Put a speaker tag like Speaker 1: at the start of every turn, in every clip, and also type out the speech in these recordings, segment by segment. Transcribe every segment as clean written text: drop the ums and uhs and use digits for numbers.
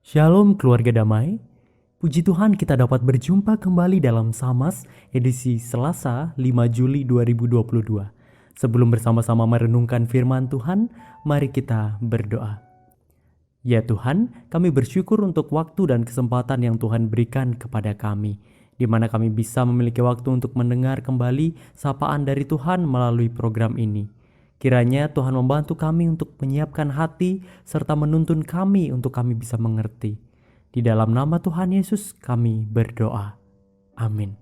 Speaker 1: Shalom keluarga damai, puji Tuhan kita dapat berjumpa kembali dalam Samas edisi Selasa 5 Juli 2022. Sebelum bersama-sama merenungkan firman Tuhan, mari kita berdoa. Ya Tuhan, kami bersyukur untuk waktu dan kesempatan yang Tuhan berikan kepada kami, di mana kami bisa memiliki waktu untuk mendengar kembali sapaan dari Tuhan melalui program ini. Kiranya Tuhan membantu kami untuk menyiapkan hati serta menuntun kami untuk kami bisa mengerti. Di dalam nama Tuhan Yesus kami berdoa. Amin.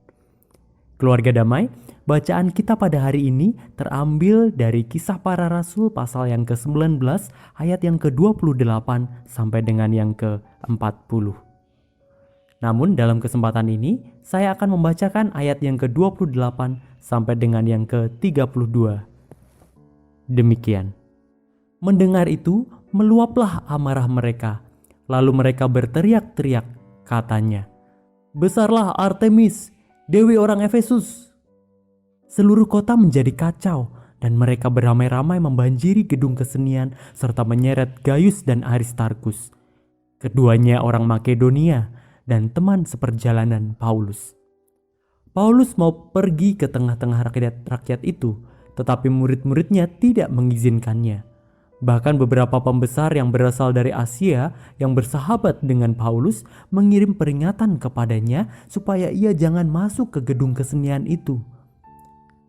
Speaker 1: Keluarga damai, bacaan kita pada hari ini terambil dari Kisah Para Rasul pasal yang ke-19 ayat yang ke-28 sampai dengan yang ke-40. Namun dalam kesempatan ini saya akan membacakan ayat yang ke-28 sampai dengan yang ke-32. Demikian. Mendengar itu, meluaplah amarah mereka. Lalu mereka berteriak-teriak, katanya, "Besarlah Artemis, dewi orang Efesus!" Seluruh kota menjadi kacau, dan mereka beramai-ramai membanjiri gedung kesenian serta menyeret Gaius dan Aristarkus. Keduanya orang Makedonia dan teman seperjalanan Paulus. Paulus mau pergi ke tengah-tengah rakyat itu, tetapi murid-muridnya tidak mengizinkannya. Bahkan beberapa pembesar yang berasal dari Asia yang bersahabat dengan Paulus mengirim peringatan kepadanya supaya ia jangan masuk ke gedung kesenian itu.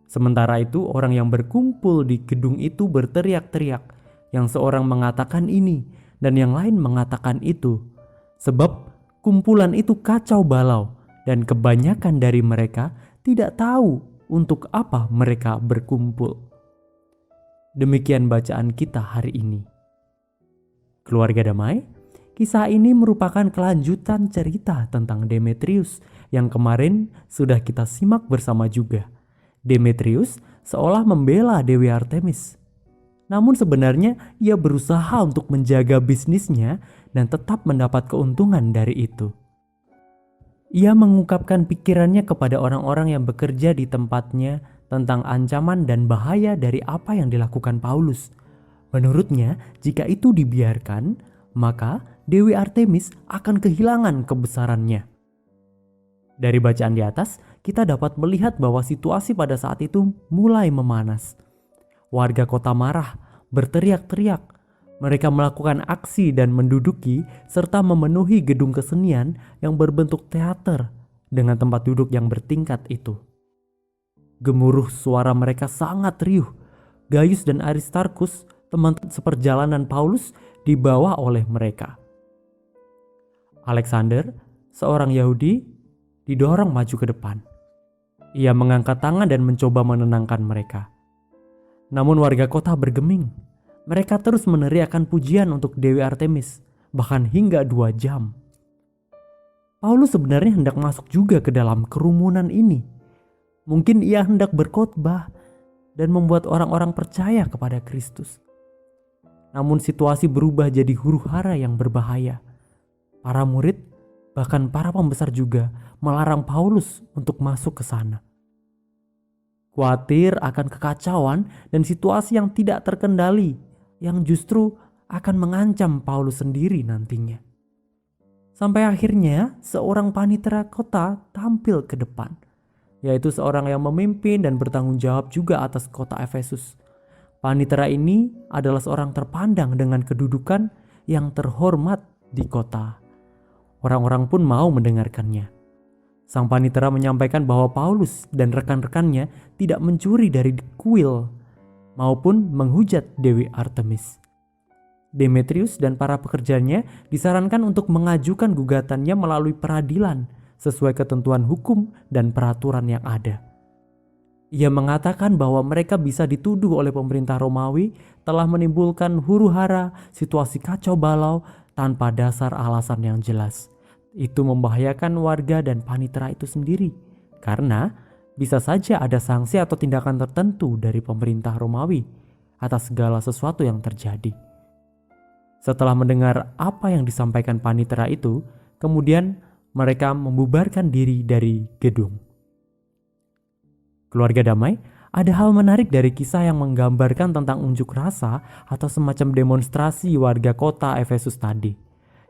Speaker 1: Sementara itu orang yang berkumpul di gedung itu berteriak-teriak, yang seorang mengatakan ini dan yang lain mengatakan itu. Sebab kumpulan itu kacau balau dan kebanyakan dari mereka tidak tahu untuk apa mereka berkumpul. Demikian bacaan kita hari ini. Keluarga damai, kisah ini merupakan kelanjutan cerita tentang Demetrius yang kemarin sudah kita simak bersama juga. Demetrius seolah membela Dewi Artemis. Namun sebenarnya ia berusaha untuk menjaga bisnisnya dan tetap mendapat keuntungan dari itu. Ia mengungkapkan pikirannya kepada orang-orang yang bekerja di tempatnya tentang ancaman dan bahaya dari apa yang dilakukan Paulus. Menurutnya, jika itu dibiarkan, maka Dewi Artemis akan kehilangan kebesarannya. Dari bacaan di atas, kita dapat melihat bahwa situasi pada saat itu mulai memanas. Warga kota marah, berteriak-teriak. Mereka melakukan aksi dan menduduki serta memenuhi gedung kesenian yang berbentuk teater dengan tempat duduk yang bertingkat itu. Gemuruh suara mereka sangat riuh. Gaius dan Aristarkus, teman seperjalanan Paulus, dibawa oleh mereka. Alexander, seorang Yahudi, didorong maju ke depan. Ia mengangkat tangan dan mencoba menenangkan mereka. Namun warga kota bergeming. Mereka terus meneriakkan pujian untuk Dewi Artemis, bahkan hingga 2 jam. Paulus sebenarnya hendak masuk juga ke dalam kerumunan ini. Mungkin ia hendak berkhotbah dan membuat orang-orang percaya kepada Kristus. Namun situasi berubah jadi huru-hara yang berbahaya. Para murid, bahkan para pembesar juga melarang Paulus untuk masuk ke sana. Khawatir akan kekacauan dan situasi yang tidak terkendali yang justru akan mengancam Paulus sendiri nantinya. Sampai akhirnya seorang panitera kota tampil ke depan, yaitu seorang yang memimpin dan bertanggung jawab juga atas kota Efesus. Panitera ini adalah seorang terpandang dengan kedudukan yang terhormat di kota. Orang-orang pun mau mendengarkannya. Sang panitera menyampaikan bahwa Paulus dan rekan-rekannya tidak mencuri dari kuil maupun menghujat Dewi Artemis. Demetrius dan para pekerjanya disarankan untuk mengajukan gugatannya melalui peradilan sesuai ketentuan hukum dan peraturan yang ada. Ia mengatakan bahwa mereka bisa dituduh oleh pemerintah Romawi telah menimbulkan huru-hara, situasi kacau balau tanpa dasar alasan yang jelas. Itu membahayakan warga dan panitera itu sendiri, karena bisa saja ada sanksi atau tindakan tertentu dari pemerintah Romawi atas segala sesuatu yang terjadi. Setelah mendengar apa yang disampaikan panitera itu, kemudian mereka membubarkan diri dari gedung. Keluarga damai, ada hal menarik dari kisah yang menggambarkan tentang unjuk rasa atau semacam demonstrasi warga kota Efesus tadi.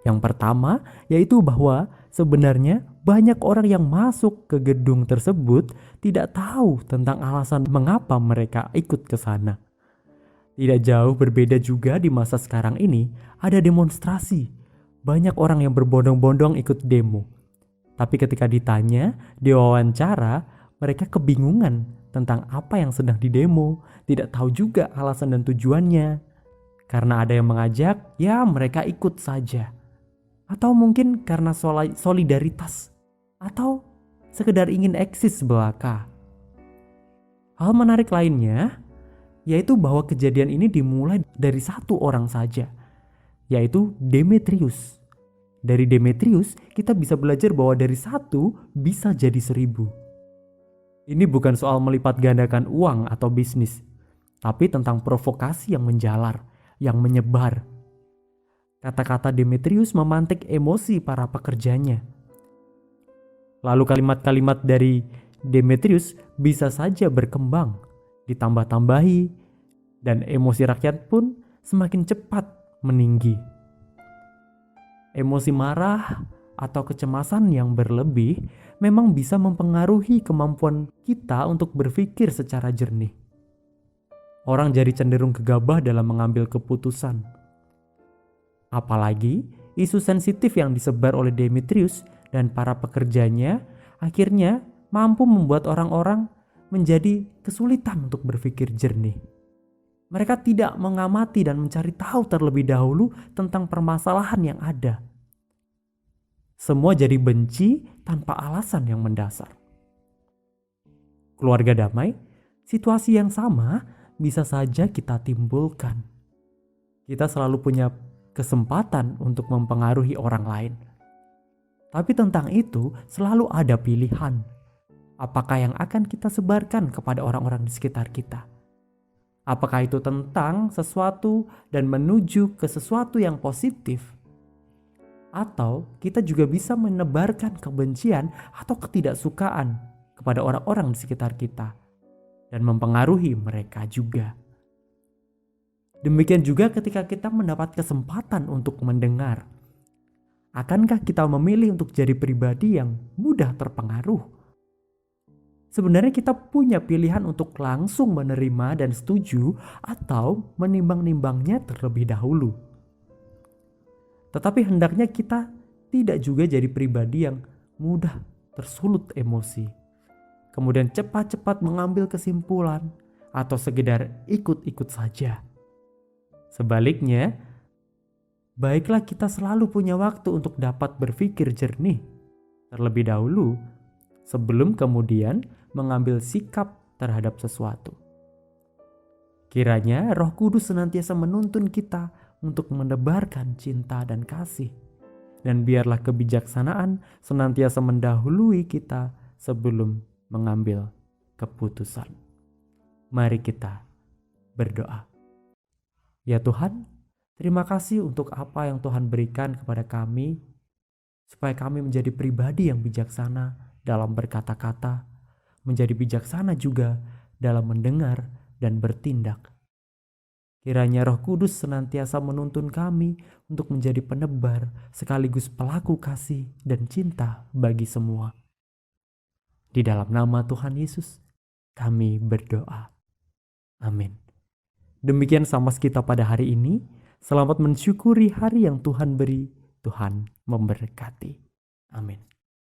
Speaker 1: Yang pertama, yaitu bahwa sebenarnya banyak orang yang masuk ke gedung tersebut tidak tahu tentang alasan mengapa mereka ikut ke sana. Tidak jauh berbeda juga di masa sekarang ini, ada demonstrasi. Banyak orang yang berbondong-bondong ikut demo. Tapi ketika ditanya, diwawancara, mereka kebingungan tentang apa yang sedang didemo, tidak tahu juga alasan dan tujuannya. Karena ada yang mengajak, ya mereka ikut saja. Atau mungkin karena solidaritas, atau sekedar ingin eksis belaka. Hal menarik lainnya, yaitu bahwa kejadian ini dimulai dari satu orang saja, yaitu Demetrius. Dari Demetrius kita bisa belajar bahwa dari satu bisa jadi 1000. Ini bukan soal melipat gandakan uang atau bisnis, tapi tentang provokasi yang menjalar, yang menyebar. Kata-kata Demetrius memantik emosi para pekerjanya. Lalu kalimat-kalimat dari Demetrius bisa saja berkembang, ditambah-tambahi, dan emosi rakyat pun semakin cepat meninggi. Emosi marah atau kecemasan yang berlebih memang bisa mempengaruhi kemampuan kita untuk berpikir secara jernih. Orang jadi cenderung gegabah dalam mengambil keputusan. Apalagi isu sensitif yang disebar oleh Demetrius dan para pekerjanya akhirnya mampu membuat orang-orang menjadi kesulitan untuk berpikir jernih. Mereka tidak mengamati dan mencari tahu terlebih dahulu tentang permasalahan yang ada. Semua jadi benci tanpa alasan yang mendasar. Keluarga damai, situasi yang sama bisa saja kita timbulkan. Kita selalu punya kesempatan untuk mempengaruhi orang lain. Tapi tentang itu selalu ada pilihan. Apakah yang akan kita sebarkan kepada orang-orang di sekitar kita? Apakah itu tentang sesuatu dan menuju ke sesuatu yang positif? Atau kita juga bisa menebarkan kebencian atau ketidaksukaan kepada orang-orang di sekitar kita dan mempengaruhi mereka juga. Demikian juga ketika kita mendapat kesempatan untuk mendengar. Akankah kita memilih untuk jadi pribadi yang mudah terpengaruh? Sebenarnya kita punya pilihan untuk langsung menerima dan setuju atau menimbang-nimbangnya terlebih dahulu. Tetapi hendaknya kita tidak juga jadi pribadi yang mudah tersulut emosi, kemudian cepat-cepat mengambil kesimpulan atau sekedar ikut-ikut saja. Sebaliknya, baiklah kita selalu punya waktu untuk dapat berpikir jernih terlebih dahulu sebelum kemudian mengambil sikap terhadap sesuatu. Kiranya Roh Kudus senantiasa menuntun kita untuk menebarkan cinta dan kasih, dan biarlah kebijaksanaan senantiasa mendahului kita sebelum mengambil keputusan. Mari kita berdoa. Ya Tuhan, terima kasih untuk apa yang Tuhan berikan kepada kami, supaya kami menjadi pribadi yang bijaksana dalam berkata-kata, menjadi bijaksana juga dalam mendengar dan bertindak. Kiranya Roh Kudus senantiasa menuntun kami untuk menjadi penebar sekaligus pelaku kasih dan cinta bagi semua. Di dalam nama Tuhan Yesus, kami berdoa. Amin. Demikian Samas kita pada hari ini. Selamat mensyukuri hari yang Tuhan beri. Tuhan memberkati. Amin.